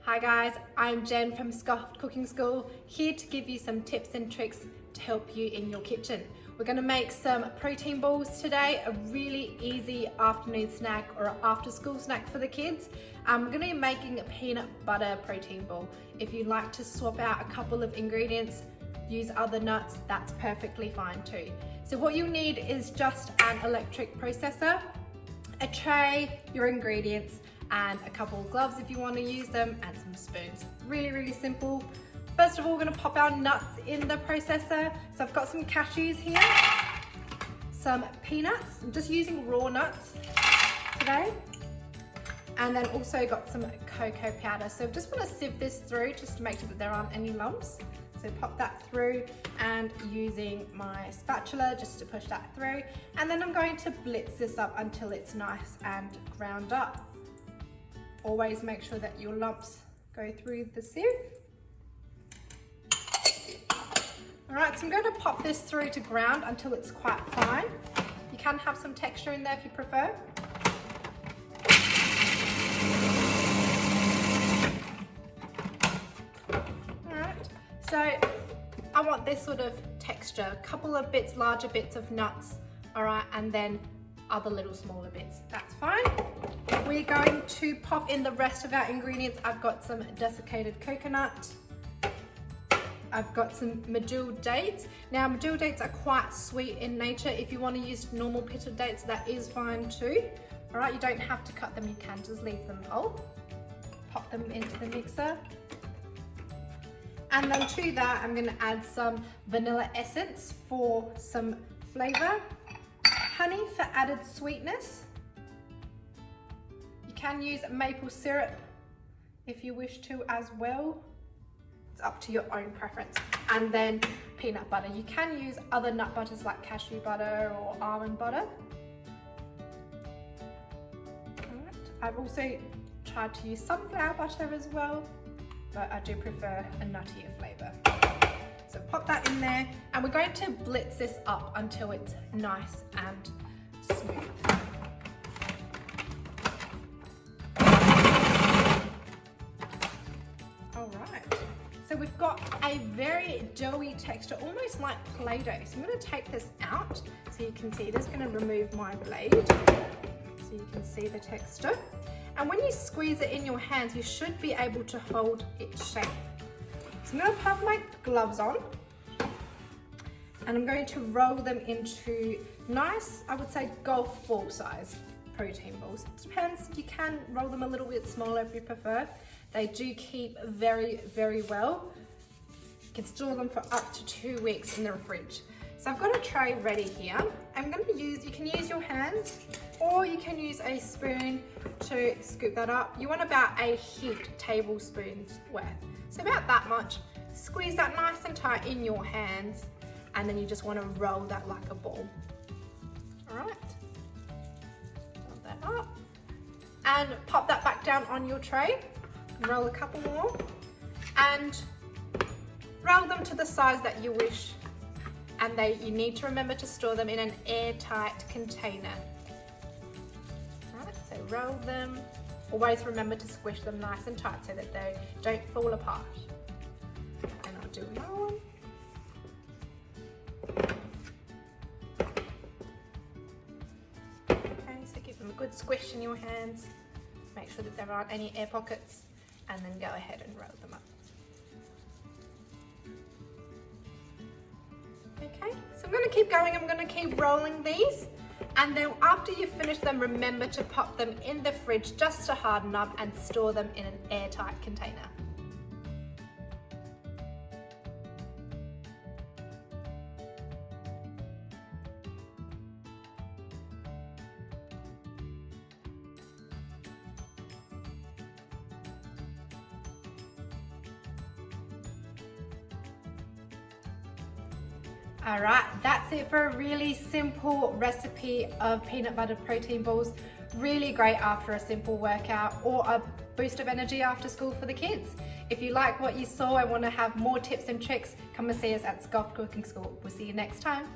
Hi guys, I'm Jen from Scoffed Cooking School, here to give you some tips and tricks to help you in your kitchen. We're going to make some protein balls today, a really easy afternoon snack or after school snack for the kids. We're going to be making a peanut butter protein ball. If you'd like to swap out a couple of ingredients, use other nuts, that's perfectly fine too. So what you need is just an electric processor, a tray, your ingredients, and a couple of gloves if you want to use them, and some spoons. Really simple. First of all, we're going to pop our nuts in the processor. So I've got some cashews here, some peanuts. I'm just using raw nuts today. And then also got some cocoa powder. So I just want to sieve this through just to make sure that there aren't any lumps. So pop that through, and using my spatula just to push that through. And then I'm going to blitz this up until it's nice and ground up. Always make sure that your lumps go through the sieve. All right, so I'm going to pop this through to ground until it's quite fine. You can have some texture in there if you prefer. All right, so I want this sort of texture, a couple of bits, larger bits of nuts, all right, and then other little smaller bits, that's fine. We're going to pop in the rest of our ingredients. I've got some desiccated coconut. I've got some medjool dates. Now medjool dates are quite sweet in nature. If you want to use normal pitted dates, that is fine too. All right, you don't have to cut them, you can just leave them whole. Pop them into the mixer. And then to that, I'm gonna add some vanilla essence for some flavor, honey for added sweetness. You can use maple syrup if you wish to as well. It's up to your own preference. And then peanut butter. You can use other nut butters like cashew butter or almond butter. All right. I've also tried to use sunflower butter as well, but I do prefer a nuttier flavor. So pop that in there, and we're going to blitz this up until it's nice and smooth. All right, so we've got a very doughy texture, almost like Play-Doh. So I'm going to take this out so you can see. This is going to remove my blade so you can see the texture. And when you squeeze it in your hands, you should be able to hold its shape. So I'm going to put my gloves on, and I'm going to roll them into nice, I would say golf ball size protein balls. It depends, you can roll them a little bit smaller if you prefer. They do keep very well. You can store them for up to 2 weeks in the fridge. So I've got a tray ready here. I'm going to use, you can use your hands or you can use a spoon to scoop that up. You want about a heaped tablespoon's worth. So about that much. Squeeze that nice and tight in your hands, and then you just want to roll that like a ball. All right, roll that up and pop that back down on your tray. Roll a couple more and roll them to the size that you wish. And you need to remember to store them in an airtight container. All right, so roll them. Always remember to squish them nice and tight so that they don't fall apart. And I'll do another one. Okay, so give them a good squish in your hands. Make sure that there aren't any air pockets, and then go ahead and roll them up. Okay, so I'm going to keep going. I'm going to keep rolling these, and then after you finish them, remember to pop them in the fridge just to harden up and store them in an airtight container. All right, that's it for a really simple recipe of peanut butter protein balls. Really great after a simple workout or a boost of energy after school for the kids. If you like what you saw and want to have more tips and tricks, come and see us at Scoffed Cooking School. We'll see you next time.